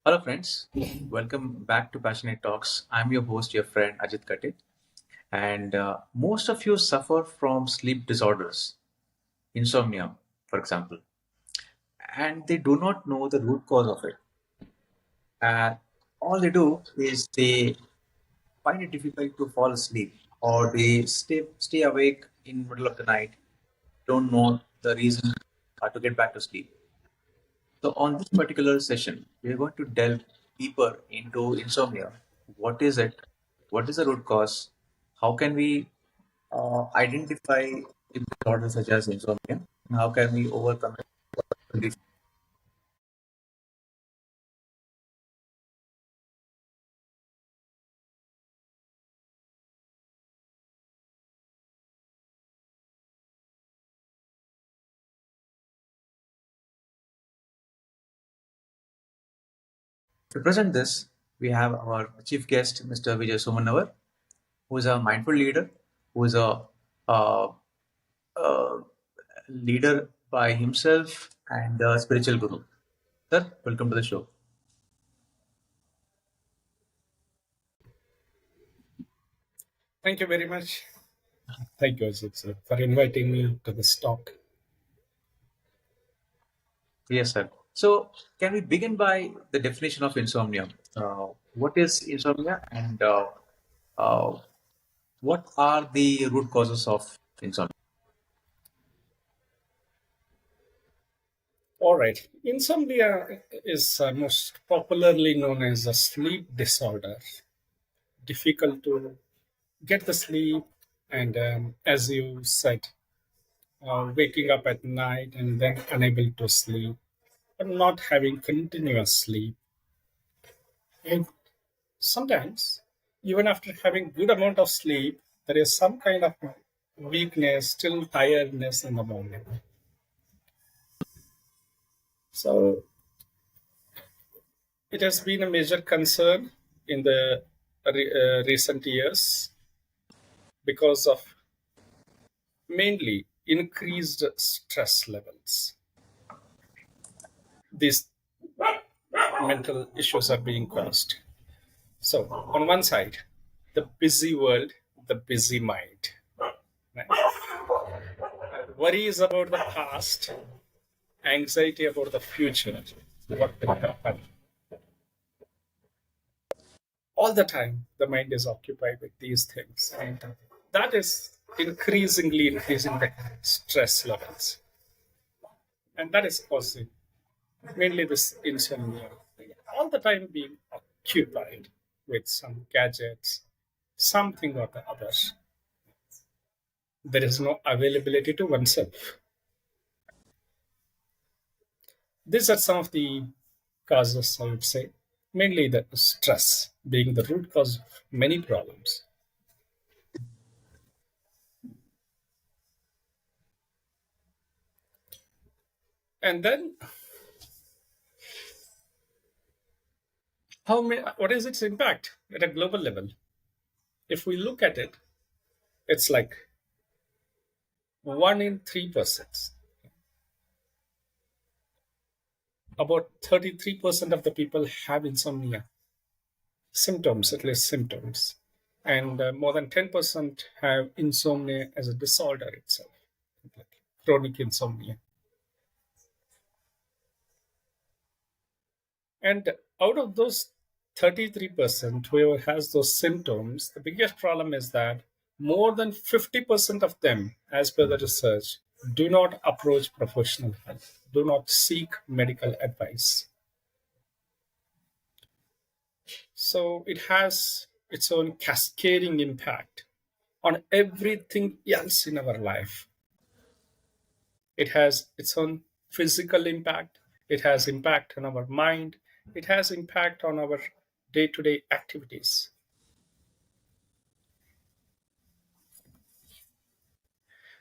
Hello, friends. Welcome back to Passionate Talks. I'm your host, your friend Ajit Katte. And most of you suffer from sleep disorders, insomnia, for example, and they do not know the root cause of it. And all they do is they find it difficult to fall asleep, or they stay awake in middle of the night, don't know the reason to get back to sleep. So, on this particular session, we are going to delve deeper into insomnia. What is it? What is the root cause? How can we identify disorders such as insomnia? And how can we overcome it? To present this, we have our chief guest, Mr. Vijay Somannavar, who is a mindful leader, who is uh, a leader by himself and a spiritual guru. Sir, welcome to the show. Thank you very much. Thank you, Ajit, sir, for inviting me to this talk. Yes, sir. So, can we begin by the definition of insomnia? What is insomnia, and uh, what are the root causes of insomnia? All right. Insomnia is most popularly known as a sleep disorder. Difficult to get the sleep, and as you said, waking up at night and then unable to sleep, but not having continuous sleep. And sometimes, even after having good amount of sleep, there is some kind of weakness, still tiredness in the morning. So it has been a major concern in the recent years because of mainly increased stress levels. These mental issues are being caused. So, on one side, the busy world, the busy mind. Right? Worries about the past, anxiety about the future, what will happen. All the time, the mind is occupied with these things. And that is increasingly increasing the stress levels. And that is causing mainly this insomnia. All the time being occupied with some gadgets, something or the other. There is no availability to oneself. These are some of the causes, I would say. Mainly the stress being the root cause of many problems. And then, what is its impact at a global level? If we look at it, it's like 1 in 3 persons. About 33% of the people have insomnia symptoms, at least symptoms. And more than 10% have insomnia as a disorder itself, like chronic insomnia. And out of those 33%, whoever has those symptoms, the biggest problem is that more than 50% of them, as per the research, do not approach professional help, do not seek medical advice. So it has its own cascading impact on everything else in our life. It has its own physical impact, it has impact on our mind, it has impact on our day-to-day activities.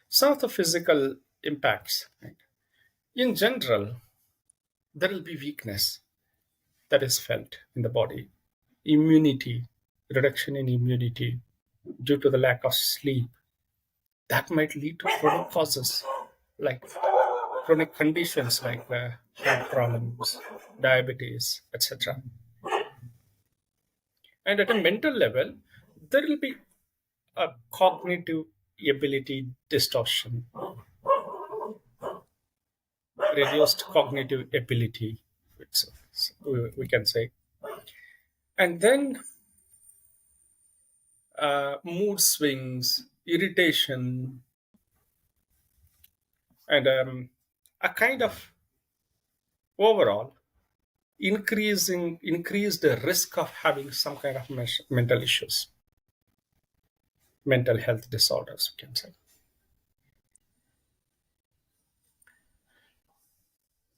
Some of the physical impacts, right? In general, there will be weakness that is felt in the body, immunity, reduction in immunity due to the lack of sleep. That might lead to chronic causes like chronic conditions like heart problems, diabetes, etc. And at a mental level, there will be a cognitive ability distortion, reduced cognitive ability, we can say. And then mood swings, irritation, and a kind of overall increase the risk of having some kind of mental issues, mental health disorders, we can say.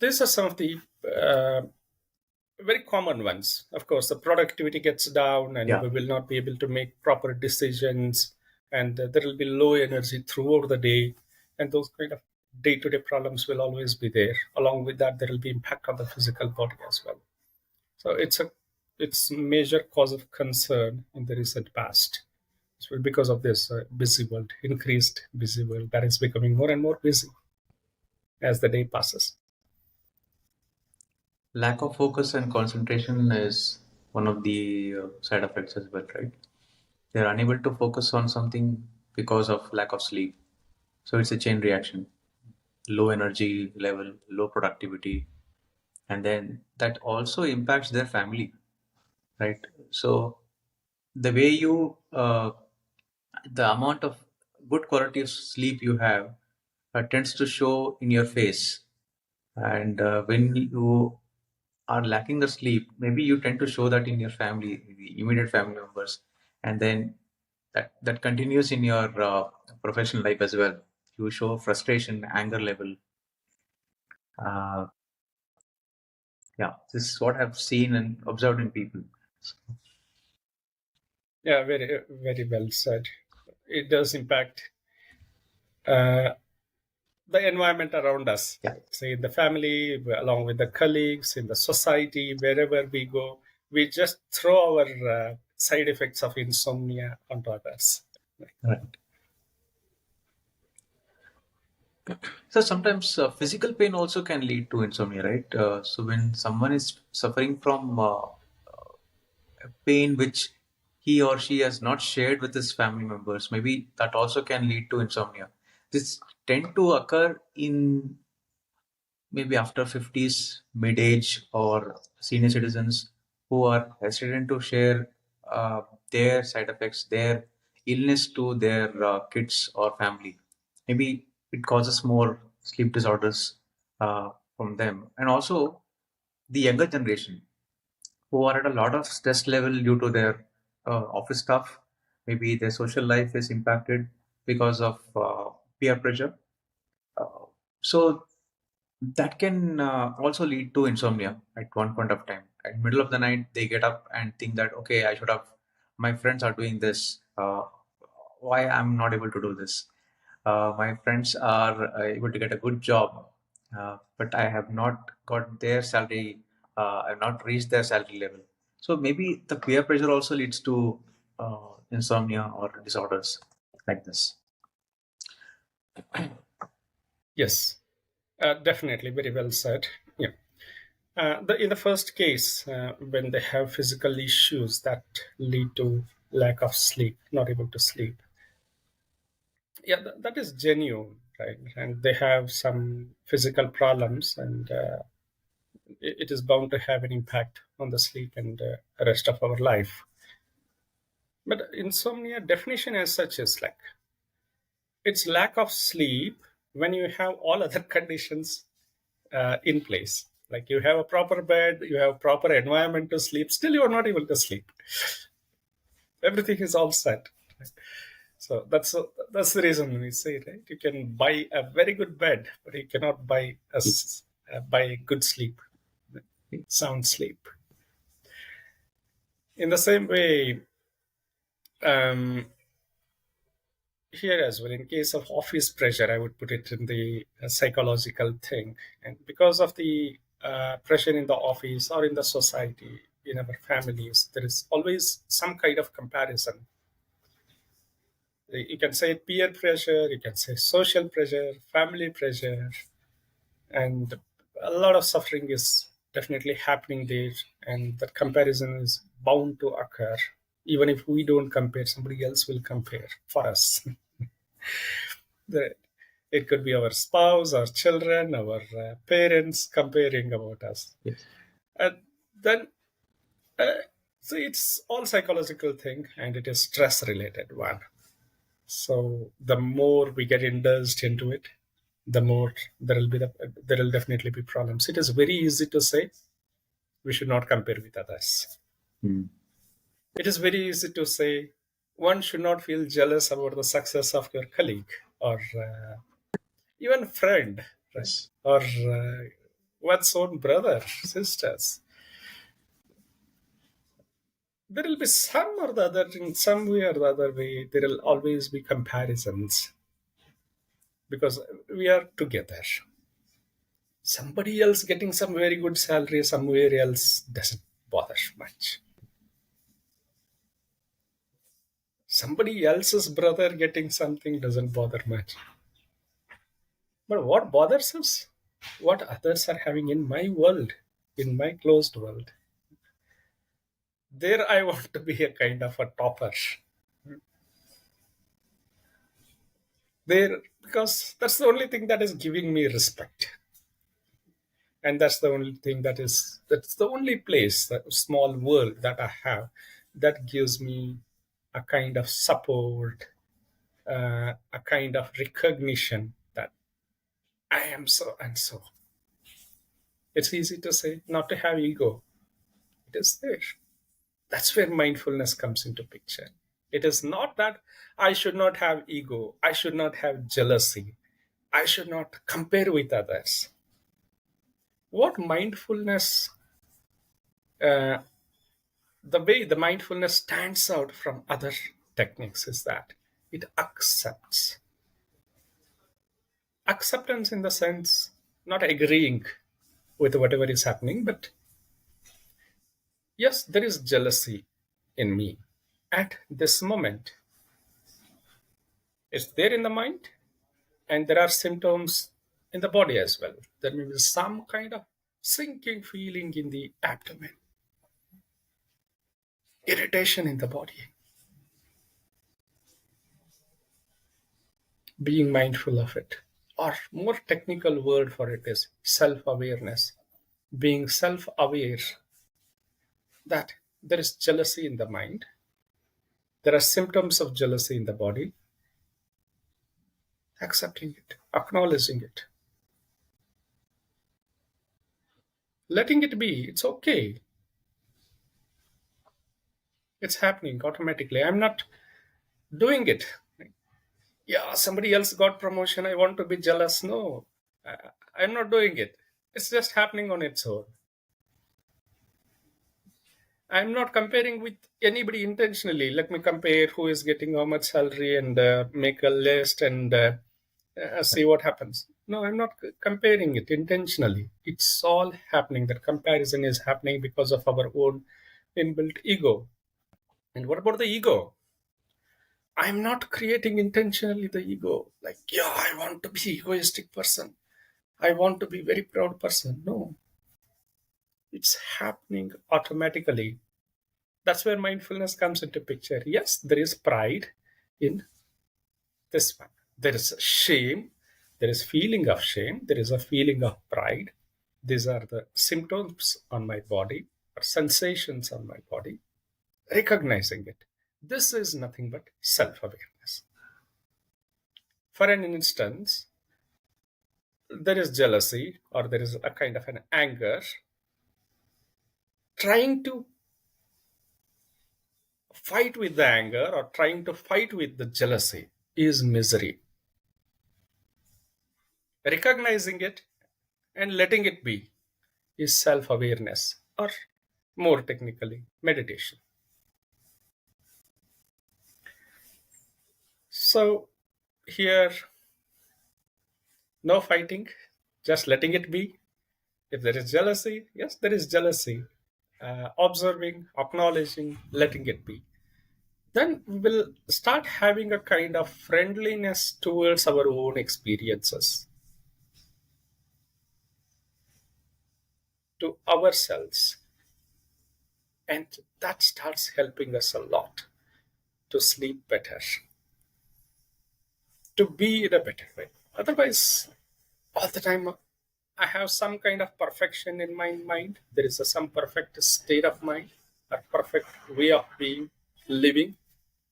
These are some of the very common ones. Of course, the productivity gets down, and Yeah. we will not be able to make proper decisions, and there will be low energy throughout the day, and those kind of day-to-day problems will always be there. Along with that, there will be impact on the physical body as well. So it's major cause of concern in the recent past. So because of this busy world, increased busy world that is becoming more and more busy as the day passes. Lack of focus and concentration is one of the side effects as well, right? They're unable to focus on something because of lack of sleep. So it's a chain reaction. Low energy level, low productivity, and then that also impacts their family, right? So the way the amount of good quality of sleep you have tends to show in your face. And when you are lacking the sleep, maybe you tend to show that in your family, the immediate family members, and then that continues in your professional life as well. You show frustration, anger level. Uh, yeah, this is what I've seen and observed in people. Yeah, very very well said. It does impact uh, the environment around us, Yeah, say in the family, along with the colleagues, in the society, wherever we go, we just throw our side effects of insomnia onto others. right. So sometimes physical pain also can lead to insomnia, right? So when someone is suffering from pain which he or she has not shared with his family members, maybe that also can lead to insomnia. This tend to occur in maybe after 50s, mid-age, or senior citizens who are hesitant to share their side effects, their illness to their kids or family. Maybe it causes more sleep disorders from them. And also the younger generation who are at a lot of stress level due to their office stuff. Maybe their social life is impacted because of peer pressure. Uh, so that can also lead to insomnia at one point of time. At middle of the night, they get up and think that, okay, I should have, my friends are doing this. Why I'm not able to do this? My friends are able to get a good job, but I have not got their salary. I have not reached their salary level. So maybe the peer pressure also leads to insomnia or disorders like this. Yes, definitely, very well said. Yeah. In the first case, when they have physical issues that lead to lack of sleep, not able to sleep, yeah, that is genuine, right? And they have some physical problems, and it is bound to have an impact on the sleep and the rest of our life. But insomnia definition as such is like it's lack of sleep when you have all other conditions in place. Like you have a proper bed, you have proper environment to sleep, still you are not able to sleep. Everything is all set. So that's the reason we say, right? You can buy a very good bed, but you cannot buy a good sleep, sound sleep. In the same way, um, here as well, in case of office pressure, I would put it in the psychological thing, and because of the pressure in the office or in the society, in our families, there is always some kind of comparison. You can say peer pressure, you can say social pressure, family pressure, and A lot of suffering is definitely happening there, and that comparison is bound to occur. Even if we don't compare, somebody else will compare for us. The- it could be our spouse, our children, our parents comparing about us. Yes. And then, uh, so it's all psychological thing, and it is stress related one. So the more we get indulged into it, the more there will definitely be problems. It is very easy to say we should not compare with others. Mm. It is very easy to say one should not feel jealous about the success of your colleague or even friend, right? Yes. Or one's own brother, sisters. There will be some or the other, in some way or the other way, there will always be comparisons because we are together. Somebody else getting some very good salary somewhere else doesn't bother much. Somebody else's brother getting something doesn't bother much. But what bothers us? What others are having in my world, in my closed world. There I want to be a kind of a topper. There, because that's the only thing that is giving me respect. And that's the only thing that's the only place, that small world that I have that gives me a kind of support, a kind of recognition that I am so and so. It's easy to say not to have ego. It is there. That's where mindfulness comes into picture. It is not that I should not have ego, I should not have jealousy, I should not compare with others. What mindfulness, uh, the way the mindfulness stands out from other techniques is that it accepts. Acceptance in the sense not agreeing with whatever is happening, but yes, there is jealousy in me at this moment. It's there in the mind, and there are symptoms in the body as well. There may be some kind of sinking feeling in the abdomen, irritation in the body. Being mindful of it, or more technical word for it is self-awareness. Being self-aware that there is jealousy in the mind, there are symptoms of jealousy in the body, accepting it, acknowledging it, letting it be. It's okay. It's happening automatically. I'm not doing it. Yeah, somebody else got promotion, I want to be jealous. No, I'm not doing it. It's just happening on its own. I'm not comparing with anybody intentionally. Let me compare who is getting how much salary and make a list and see what happens. No, I'm not comparing it intentionally. It's all happening. That comparison is happening because of our own inbuilt ego. And what about the ego? I'm not creating intentionally the ego. Like, yeah, I want to be egoistic person. I want to be very proud person. No, it's happening automatically. That's where mindfulness comes into picture. Yes, there is pride in this one. There is shame. There is feeling of shame. There is a feeling of pride. These are the symptoms on my body or sensations on my body. Recognizing it. This is nothing but self-awareness. For an instance, there is jealousy or there is a kind of an anger. Trying to fight with the anger or trying to fight with the jealousy is misery. Recognizing it and letting it be is self awareness, or more technically, meditation. So, here, no fighting, just letting it be. If there is jealousy, yes, there is jealousy. Observing, acknowledging, letting it be. Then we will start having a kind of friendliness towards our own experiences. to ourselves, and that starts helping us a lot to sleep better, to be in a better way. Otherwise, all the time I have some kind of perfection in my mind. There is some perfect state of mind, a perfect way of being, living.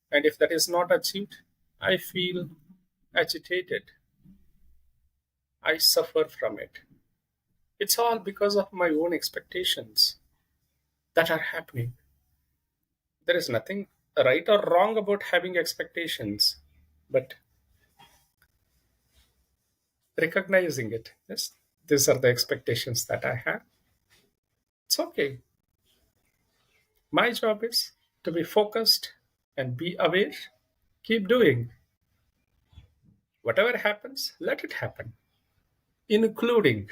And if that is not achieved, I feel agitated. I suffer from it. It's all because of my own expectations that are happening. There is nothing right or wrong about having expectations, but recognizing it. Yes, these are the expectations that I have. It's okay. My job is to be focused and be aware. Keep doing. Whatever happens, let it happen, including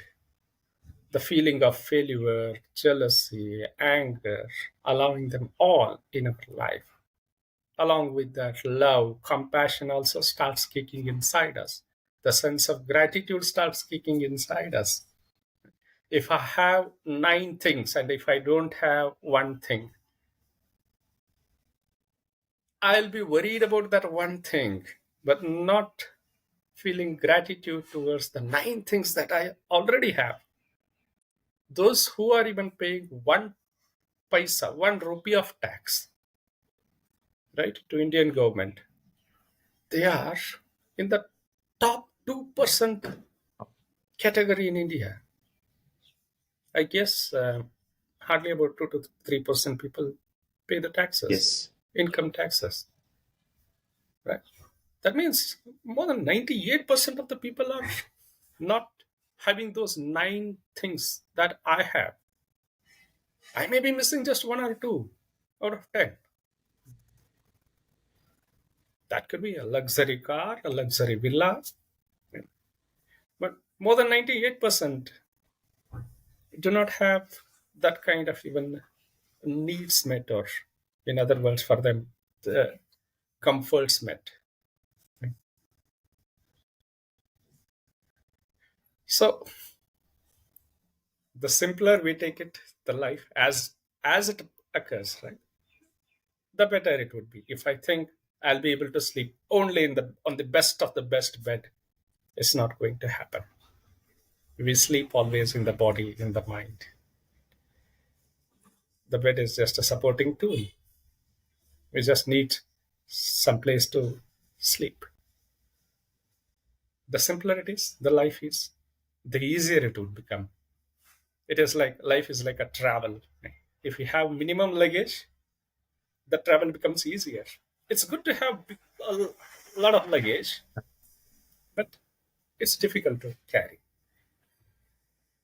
the feeling of failure, jealousy, anger, allowing them all in our life. Along with that, love, compassion also starts kicking inside us. The sense of gratitude starts kicking inside us. If I have nine things and if I don't have one thing, I'll be worried about that one thing, but not feeling gratitude towards the nine things that I already have. Those who are even paying one paisa, 1 rupee of tax, right, to Indian government, they are in the top 2% category in India. I guess hardly about 2 to 3% people pay the taxes, Yes. income taxes, right? That means more than 98% of the people are not having those nine things that I have. I may be missing just one or two out of 10. That could be a luxury car, a luxury villa, but more than 98% do not have that kind of even needs met, or in other words, for them, the comforts met. So the simpler we take it, the life as it occurs, right, the better it would be. If I think I'll be able to sleep only in the on the best of the best bed, it's not going to happen. We sleep always in the body, in the mind. The bed is just a supporting tool. We just need some place to sleep. The simpler it is, the life is, the easier it would become. It is like life is like a travel. If you have minimum luggage, the travel becomes easier. It's good to have a lot of luggage, but it's difficult to carry.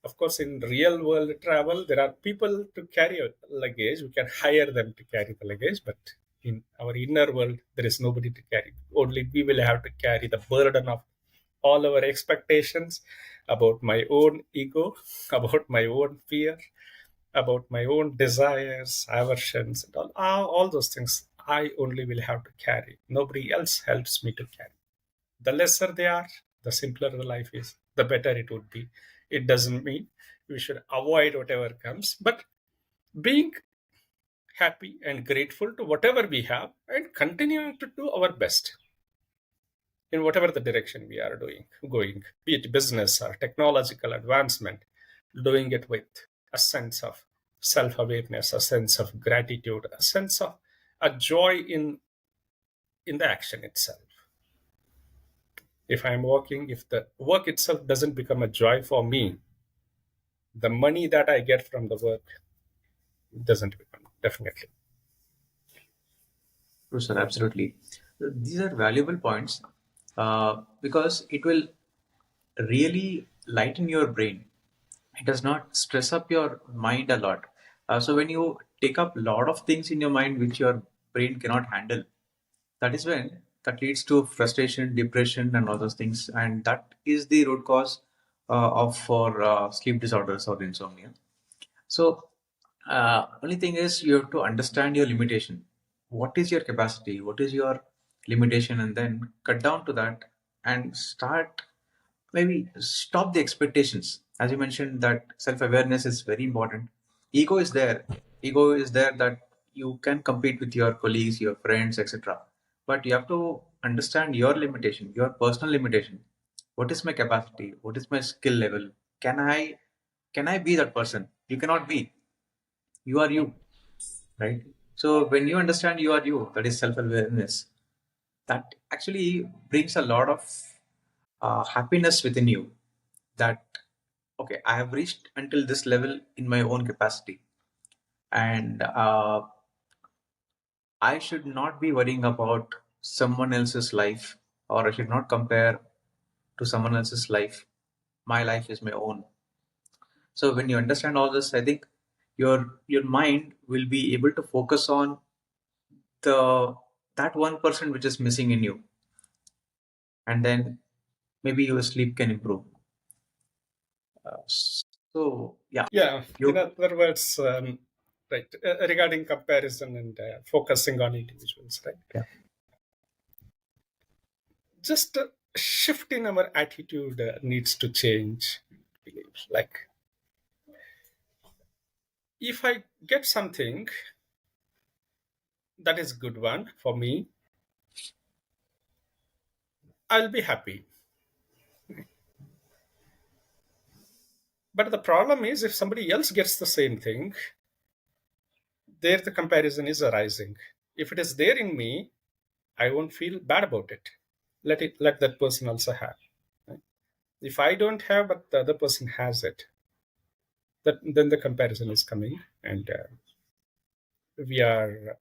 Of course, in real world travel, there are people to carry a luggage. We can hire them to carry the luggage, but in our inner world, there is nobody to carry. Only we will have to carry the burden of all our expectations about my own ego, about my own fear, about my own desires, aversions, and all those things. I only will have to carry. Nobody else helps me to carry. The lesser they are, the simpler the life is, the better it would be. It doesn't mean we should avoid whatever comes, but being happy and grateful to whatever we have and continuing to do our best in whatever the direction we are going, be it business or technological advancement, doing it with a sense of self-awareness, a sense of gratitude, a sense of a joy in the action itself. If I'm working, if the work itself doesn't become a joy for me, the money that I get from the work doesn't become, definitely. True, sir. Absolutely. These are valuable points because it will really lighten your brain. It does not stress up your mind a lot. So when you take up a lot of things in your mind which your brain cannot handle, that is when that leads to frustration, depression, and all those things. And that is the root cause of for sleep disorders or insomnia. So only thing is you have to understand your limitation. What is your capacity? What is your limitation? And then cut down to that and start maybe stop the expectations. As you mentioned, that self-awareness is very important. Ego is there. Ego is there that you can compete with your colleagues, your friends, etc. But you have to understand your limitation, your personal limitation. What is my capacity? What is my skill level? Can I can I be that person? You cannot be. You are you, right? So when you understand you are you, that is self-awareness. That actually brings a lot of happiness within you. That okay, I have reached until this level in my own capacity, and I should not be worrying about someone else's life, or I should not compare to someone else's life. My life is my own. So when you understand all this, I think your mind will be able to focus on the that 1% which is missing in you, and then maybe your sleep can improve. So yeah, Yeah, in you other words, right, regarding comparison and focusing on individuals, right? yeah. Just a shift in our attitude needs to change. I believe. Like, if I get something that is good one for me, I'll be happy. But the problem is, if somebody else gets the same thing, there the comparison is arising. If it is there in me, I won't feel bad about it. Let that person also have. Right? If I don't have, but the other person has it, that then the comparison is coming, and we are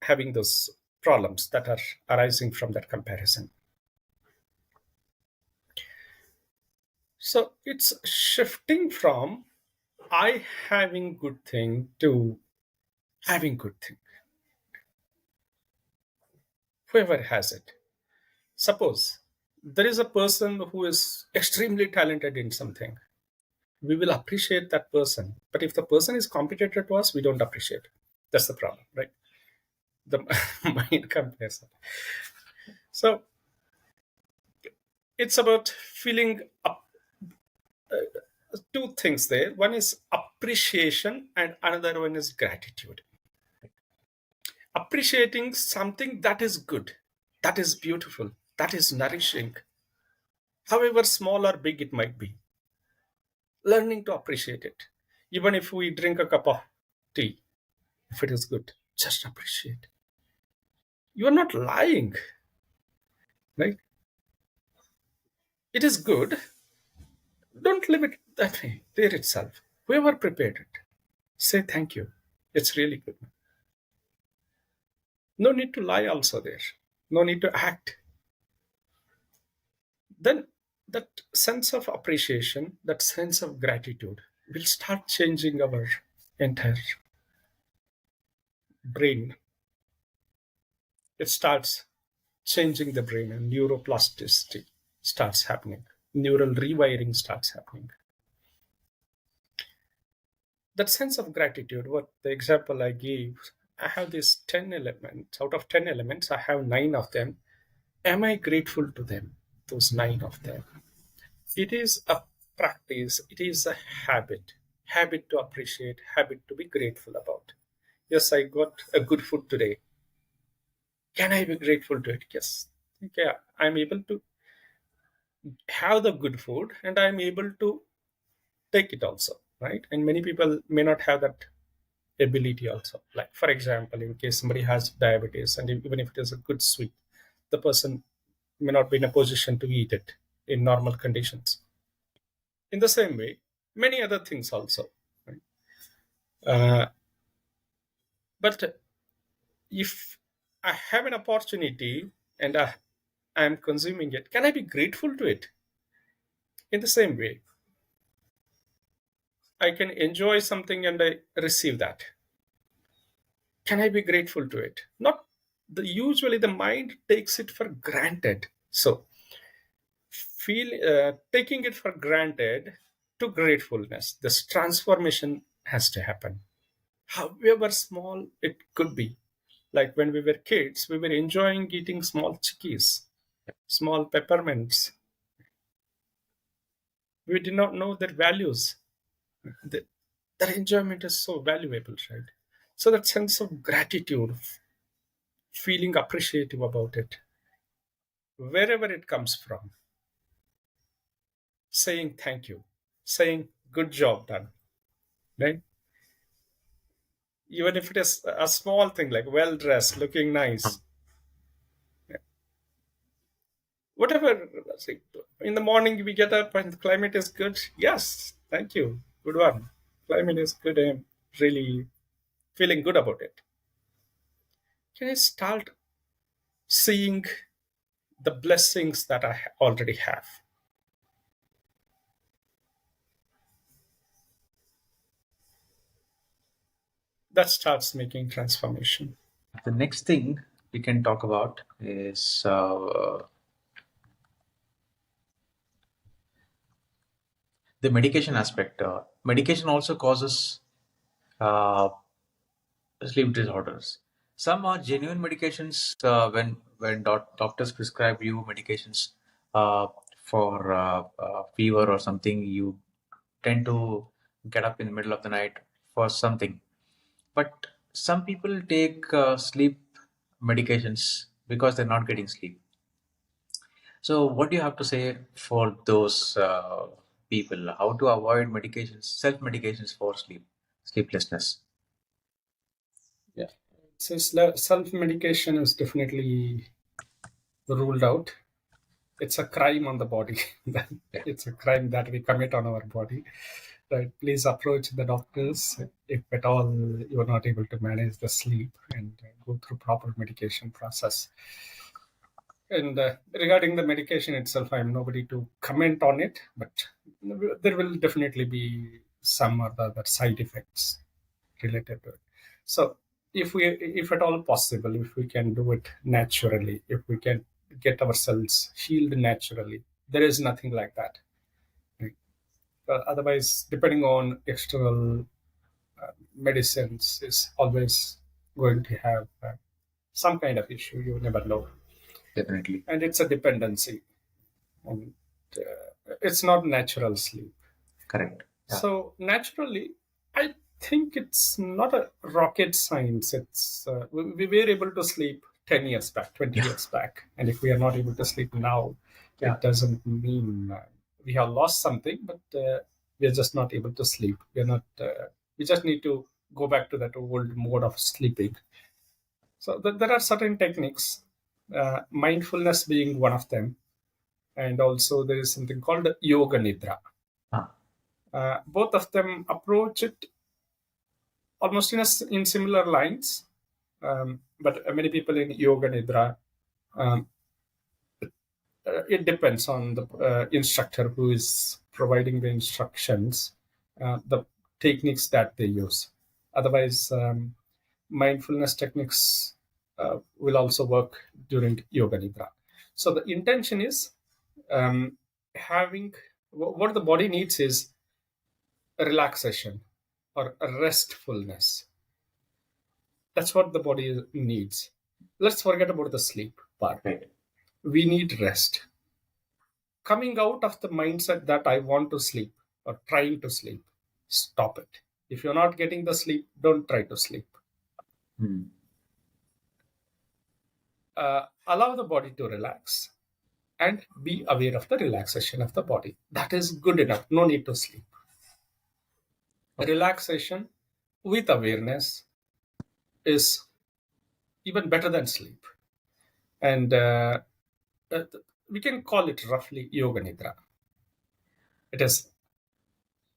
having those problems that are arising from that comparison. So it's shifting from I having good thing to having good thing. Whoever has it. Suppose there is a person who is extremely talented in something. We will appreciate that person. But if the person is competitor to us, we don't appreciate. That's the problem, right? The mind comparison. So it's about feeling up, two things there. One is appreciation, and another one is gratitude. Appreciating something that is good, that is beautiful, that is nourishing, however small or big it might be. Learning to appreciate it. Even if we drink a cup of tea, if it is good, just appreciate. You are not lying, right? It is good. Don't leave it that way, there itself. Whoever prepared it, say thank you. It's really good. No need to lie also there. No need to act. Then that sense of appreciation, that sense of gratitude will start changing our entire brain. It starts changing the brain, and neuroplasticity starts happening. Neural rewiring starts happening. That sense of gratitude, what the example I gave, I have these 10 elements. Out of 10 elements, I have 9 of them. Am I grateful to them? Those 9 of them. It is a practice, it is a habit to appreciate, habit to be grateful about. Yes, I got a good food today. Can I be grateful to it? Yes. Yeah, I'm able to have the good food, and I'm able to take it also, right? And many people may not have that ability also. Like, for example, in case somebody has diabetes, and even if it is a good sweet, the person may not be in a position to eat it in normal conditions. In the same way, many other things also, right? uh, but if I have an opportunity and I am consuming it, can I be grateful to it? In the same way, I can enjoy something and I receive that. Can I be grateful to it? Not the usually the mind takes it for granted. So feel taking it for granted to gratefulness. This transformation has to happen, however small it could be. Like when we were kids, we were enjoying eating small chickies, small peppermints. We did not know their values. The- Their enjoyment is so valuable, right? So that sense of gratitude, feeling appreciative about it, wherever it comes from, saying thank you, saying good job done, right? Even if it is a small thing like well dressed, looking nice, whatever. See, in the morning we get up and the climate is good. Yes, thank you, good one. Climate is good. I'm really feeling good about it. Can I start seeing the blessings that I already have? That starts making transformation. The next thing we can talk about is the medication aspect. Medication also causes uh, sleep disorders. Some are genuine medications. When doctors prescribe you medications for fever or something, you tend to get up in the middle of the night for something. But some people take sleep medications because they're not getting sleep. So, what do you have to say for those people? How to avoid medications, self medications for sleeplessness? Yeah. Since self medication is definitely ruled out, it's a crime on the body. Yeah, It's a crime that we commit on our body. Right? Please approach the doctors if at all you are not able to manage the sleep, and go through proper medication process. And regarding the medication itself, I am nobody to comment on it, but there will definitely be some or the other side effects related to it. So, if at all possible, if we can do it naturally, if we can get ourselves healed naturally, there is nothing like that. Right? Otherwise, depending on external medicines is always going to have some kind of issue. You never know, definitely. and it's a dependency. And it's not natural sleep. Correct. Yeah. So naturally, I think it's not a rocket science. It's we were able to sleep 10 years back, 20 Yeah. years back, and if we are not able to sleep now, Yeah. it doesn't mean we have lost something, but we are just not able to sleep. We are not. We just need to go back to that old mode of sleeping. So there are certain techniques, mindfulness being one of them, and also there is something called yoga nidra. Ah, Both of them approach it almost in similar lines, but many people in yoga nidra, um, it depends on the instructor who is providing the instructions, the techniques that they use. Otherwise, mindfulness techniques will also work during yoga nidra. So the intention is having what the body needs is a relaxation or a restfulness. That's what the body needs. Let's forget about the sleep part. right. We need rest. Coming out of the mindset that I want to sleep or trying to sleep, stop it. If you're not getting the sleep, don't try to sleep. Hmm. Allow the body to relax and be aware of the relaxation of the body. That is good enough. No need to sleep. Okay. Relaxation with awareness is even better than sleep. And uh, we can call it roughly yoga nidra. It is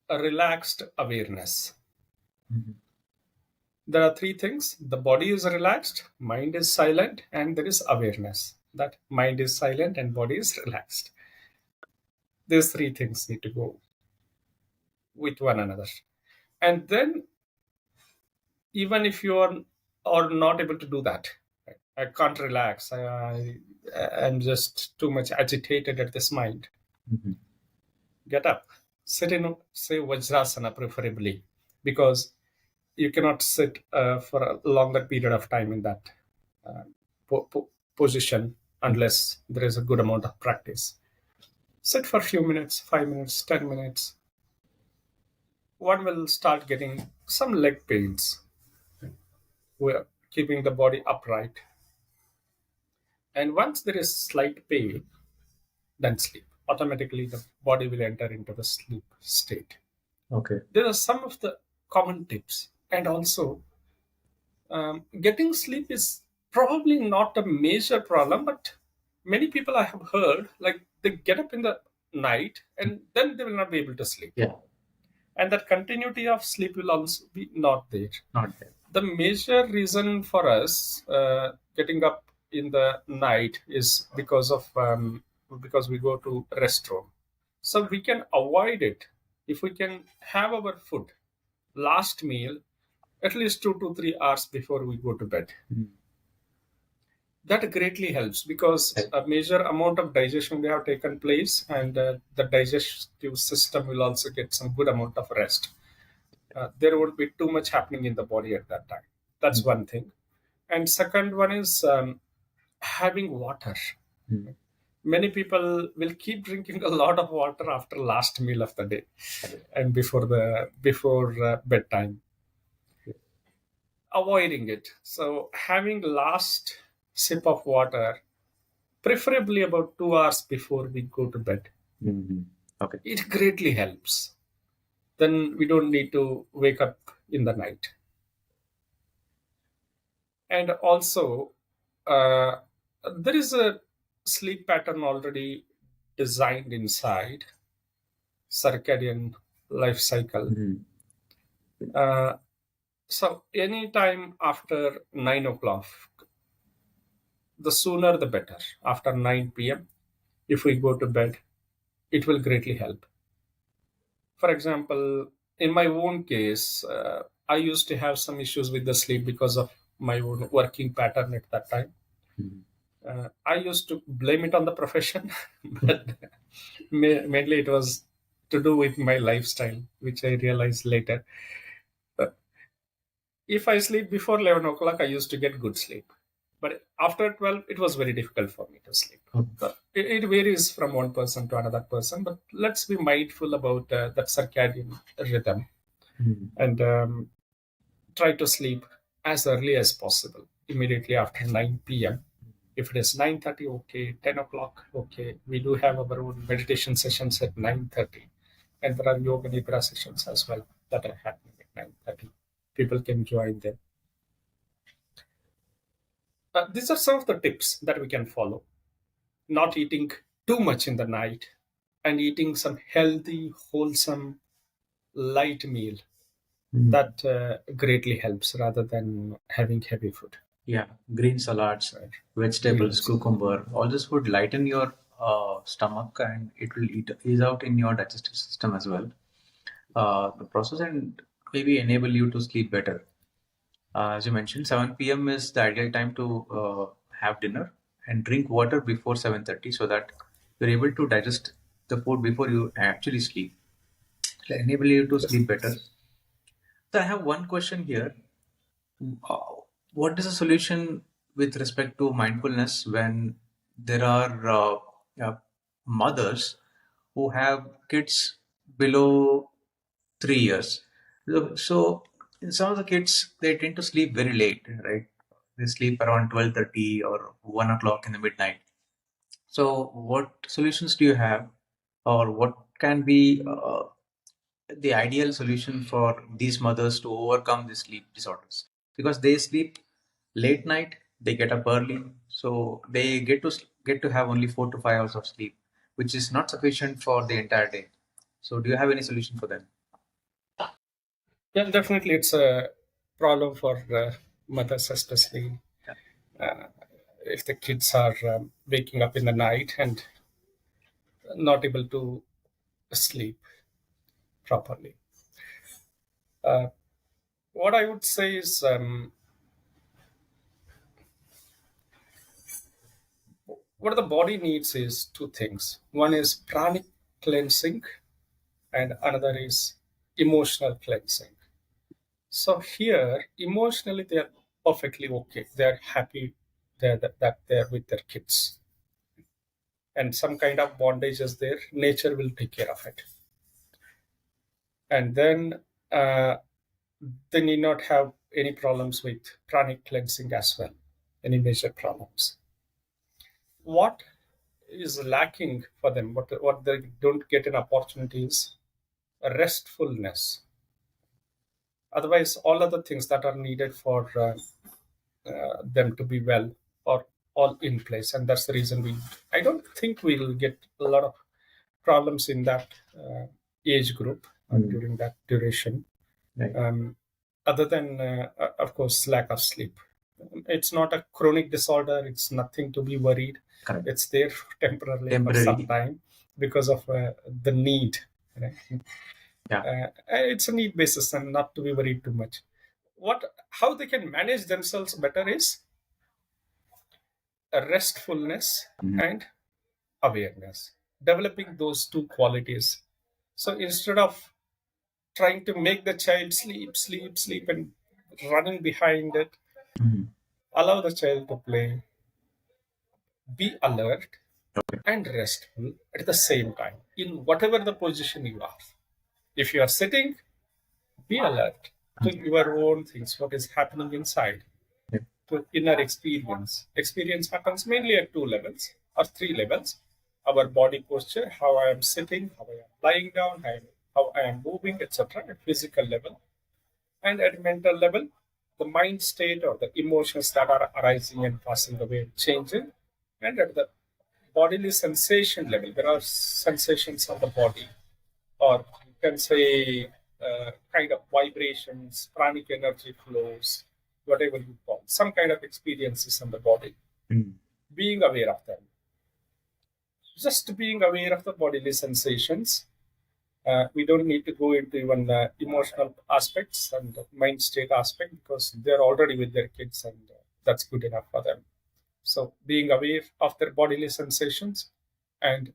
a relaxed awareness. Mhm. There are three things: the body is relaxed, mind is silent, and there is awareness that mind is silent and body is relaxed. These three things need to go with one another. And then, even if you are not able to do that, I can't relax, I'm just too much agitated at this mind, Mhm. get up, sit in, say, Vajrasana preferably, because you cannot sit for a longer period of time in that uh, position unless there is a good amount of practice. sit for a few minutes, 5 minutes, 10 minutes, one will start getting some leg pains. We're keeping the body upright. And once there is slight pain, then sleep. Automatically, the body will enter into the sleep state. Okay. There are some of the common tips. And also, getting sleep is probably not a major problem, but many people I have heard, like they get up in the night and then they will not be able to sleep. Yeah. And that continuity of sleep will also be not there. Not there. The major reason for us getting up in the night is because we go to restroom, so we can avoid it if we can have our food last meal at least 2 to 3 hours before we go to bed. That greatly helps because a major amount of digestion will have taken place, and the digestive system will also get some good amount of rest. There won't be too much happening in the body at that time. That's one thing. And second one is having water. Many people will keep drinking a lot of water after last meal of the day and before bedtime, avoiding it. So having last sip of water, preferably about 2 hours before we go to bed, Okay. it greatly helps. Then we don't need to wake up in the night. And also, uh, there is a sleep pattern already designed inside circadian life cycle. Uh, so anytime after 9 o'clock, the sooner the better. After 9 p.m., if we go to bed, it will greatly help. For example, in my own case, I used to have some issues with the sleep because of my own working pattern at that time. I used to blame it on the profession, but mainly it was to do with my lifestyle, which I realized later. If I sleep before 11 o'clock, I used to get good sleep. But after 12, it was very difficult for me to sleep. But it varies from one person to another person, but let's be mindful about that circadian rhythm and try to sleep as early as possible, immediately after 9 p.m. If it is 9:30, okay. 10 o'clock, okay. We do have our own meditation sessions at 9:30, and there are yoga nidra sessions as well that are happening at 9:30. People can join them. These are some of the tips that we can follow. Not eating too much in the night and eating some healthy, wholesome, light meal. That greatly helps rather than having heavy food. Yeah, green salads, Right. vegetables, Greens. cucumber, all this would lighten your stomach and it will ease out in your digestive system as well. The process and maybe enable you to sleep better. As you mentioned, 7 p.m. is the ideal time to have dinner and drink water before 7:30 so that you're able to digest the food before you actually sleep. It'll enable you to sleep better. So I have one question here. Uh, what is the solution with respect to mindfulness when there are mothers who have kids below 3 years? So in some of the kids, they tend to sleep very late, right? They sleep around 12:30 or 1 o'clock in the midnight. So what solutions do you have, or what can be the ideal solution for these mothers to overcome these sleep disorders? Because they sleep late night, they get up early, so they get to have only 4 to 5 hours of sleep, which is not sufficient for the entire day. So do you have any solution for them? Yeah, definitely, it's a problem for mothers, especially uh, if the kids are waking up in the night and not able to sleep properly. Uh, what I would say is what the body needs is two things. One is pranic cleansing, and another is emotional cleansing. So here, emotionally, they are perfectly okay. They are happy that they're with their kids. and some kind of bondage is there, nature will take care of it. And then uh, they need not have any problems with pranic cleansing as well, any major problems. What is lacking for them, what they don't get an opportunity is restfulness. Otherwise, all other things that are needed for them to be well are all in place, and that's the reason I don't think we'll get a lot of problems in that age group during that duration. Right. Other than, of course, lack of sleep. It's not a chronic disorder. It's nothing to be worried. Correct. It's there temporarily for some time because of the need. Right? Yeah. It's a need basis and not to be worried too much. How they can manage themselves better is restfulness and awareness. Developing those two qualities. So instead of trying to make the child sleep, and running behind it, allow the child to play, be alert and restful at the same time in whatever the position you are. If you are sitting, be alert to your own things, what is happening inside, to inner experience. Experience happens mainly at two levels or three levels. Our body posture, how I am sitting, how I am lying down, how I am moving, etc. At physical level. And at mental level, the mind state or the emotions that are arising and passing away, changing. And at the bodily sensation level, there are sensations of the body, or you can say kind of vibrations, pranic energy flows, whatever you call, some kind of experiences on the body. Being aware of them. Just being aware of the bodily sensations. We don't need to go into even emotional aspects and mind state aspect because they're already with their kids, and that's good enough for them. So being aware of their bodily sensations and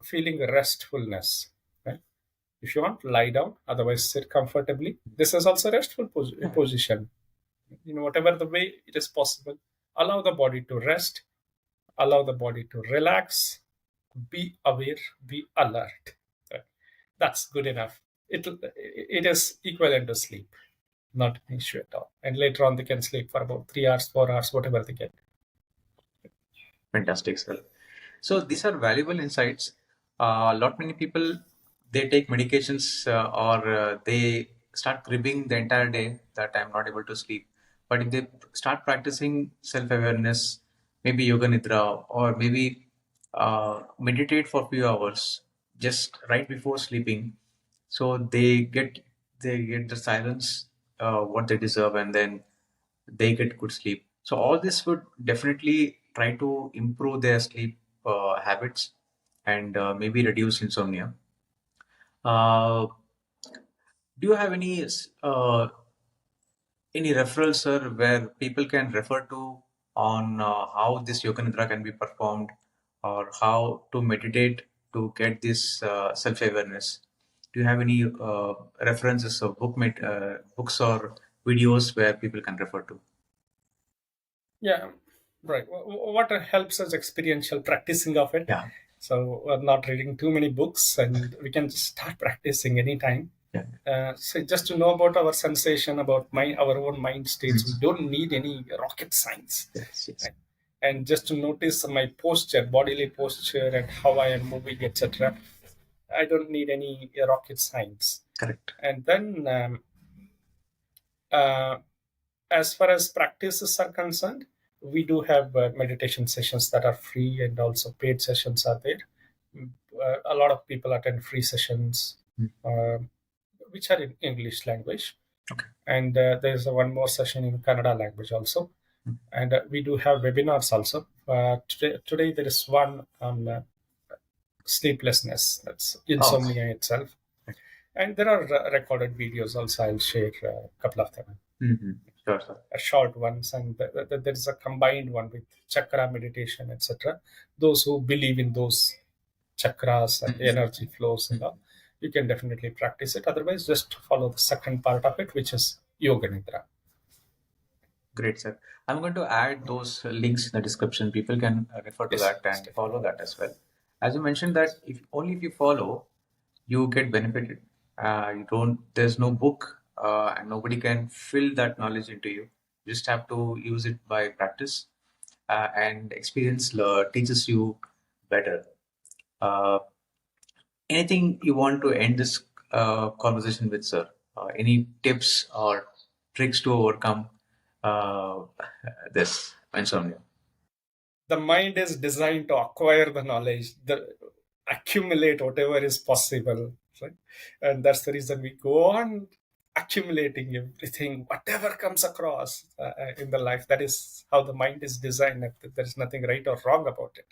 feeling restfulness. Right? If you want, lie down, otherwise sit comfortably. This is also restful position. Whatever the way it is possible, allow the body to rest, allow the body to relax, be aware, be alert. That's good enough. It is equivalent to sleep, not an issue at all. And later on, they can sleep for about 3 hours, 4 hours, whatever they get. Fantastic, sir. So these are valuable insights. Lot many people, they take medications or they start cribbing the entire day that I'm not able to sleep. But if they start practicing self-awareness, maybe yoga nidra, or maybe meditate for a few hours just right before sleeping, so they get the silence what they deserve, and then they get good sleep. So all this would definitely try to improve their sleep habits and maybe reduce insomnia. Uh, do you have any referrals, sir, where people can refer to on how this yoga nidra can be performed, or how to meditate to get this self-awareness? Do you have any references of books or videos where people can refer to? Yeah, right. What helps is experiential practicing of it. Yeah. So we're not reading too many books, and we can just start practicing anytime. Yeah. So just to know about our sensation, about our own mind states, we don't need any rocket science. Yes, yes. Right? And just to notice my posture, bodily posture, and how I am moving, etc. I don't need any rocket science. Correct. And then, as far as practices are concerned, we do have meditation sessions that are free, and also paid sessions are there. A lot of people attend free sessions, which are in English language. Okay. And there's one more session in Kannada language also. And we do have webinars also. Today there is one on sleeplessness, that's insomnia itself. And there are recorded videos also. I'll share a couple of them. Sure, sir. Short ones, and there is a combined one with chakra meditation, etc. Those who believe in those chakras and energy flows and all, you can definitely practice it. Otherwise, just follow the second part of it, which is yoga nidra. Great, sir. I'm going to add those links in the description. People can refer to Yes, that yes, and definitely. follow that as well. As you mentioned that if only if you follow, you get benefited. You don't. There's no book, and nobody can fill that knowledge into you. You just have to use it by practice, and experience teaches you better. Uh, Anything you want to end this conversation with, sir? Any tips or tricks to overcome uh, this insomnia? The mind is designed to acquire the knowledge, the accumulate whatever is possible, right? And that's the reason we go on accumulating everything, whatever comes across in the life. That is how the mind is designed. There is nothing right or wrong about it.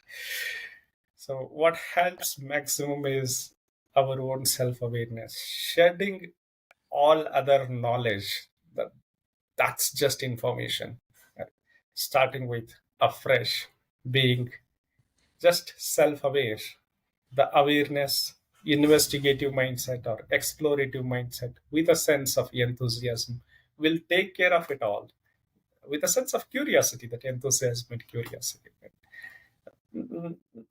So what helps maximum is our own self-awareness, shedding all other knowledge. That that's just information. Starting with afresh, being just self-aware, the awareness, investigative mindset or explorative mindset with a sense of enthusiasm will take care of it all. With a sense of curiosity, that enthusiasm and curiosity.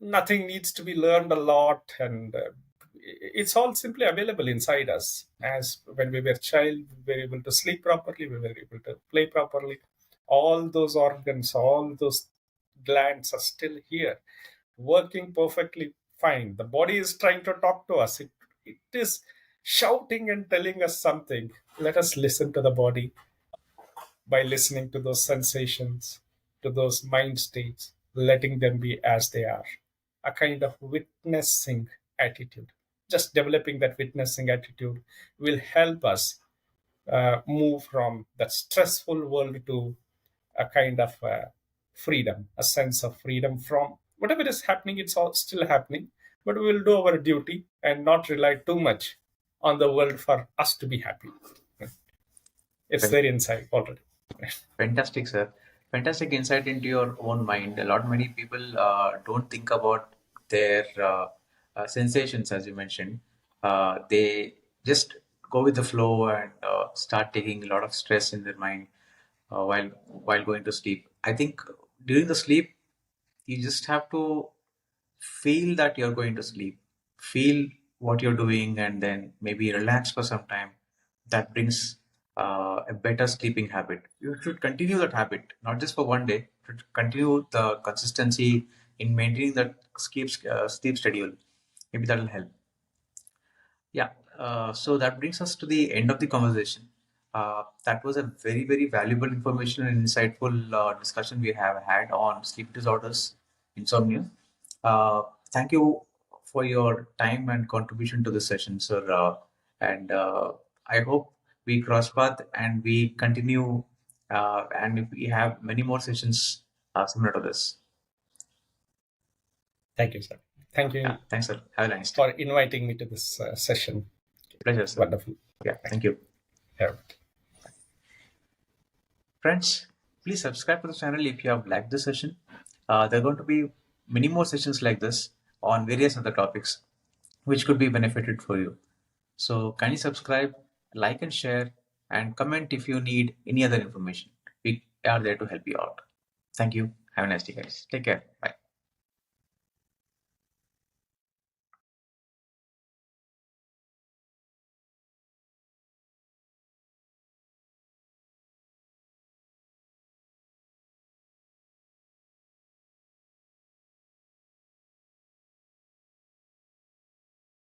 Nothing needs to be learned a lot, and it's all simply available inside us. As when we were child, we were able to sleep properly, we were able to play properly. All those organs, all those glands are still here, working perfectly fine. The body is trying to talk to us. It is shouting and telling us something. Let us listen to the body by listening to those sensations, to those mind states, letting them be as they are. A kind of witnessing attitude. Just developing that witnessing attitude will help us move from that stressful world to a kind of freedom, a sense of freedom from whatever is happening. It's all still happening, but we will do our duty and not rely too much on the world for us to be happy. It's Fan- there inside already. Fantastic, sir. Fantastic insight into your own mind. A lot many people don't think about their sensations, as you mentioned. They just go with the flow and start taking a lot of stress in their mind while going to sleep. I think during the sleep, you just have to feel that you're going to sleep, feel what you're doing, and then maybe relax for some time. That brings a better sleeping habit. You should continue that habit, not just for one day. You should continue the consistency in maintaining that sleep schedule. Maybe that'll help. Yeah, so that brings us to the end of the conversation. That was a very, very valuable information and insightful discussion we have had on sleep disorders, insomnia. Uh, Thank you for your time and contribution to this session, sir. And I hope we cross path and we continue, and if we have many more sessions similar to this. Thank you, sir. Thank Yeah, you thanks, sir. Have a nice day. for inviting me to this session. Pleasure, sir. Wonderful. Yeah, Thank thank you. you. Yeah. Friends, please subscribe to the channel if you have liked this session. There are going to be many more sessions like this on various other topics which could be benefited for you. So kindly subscribe, like and share, and comment if you need any other information. We are there to help you out. Thank you. Have a nice day, guys. Take care. Bye.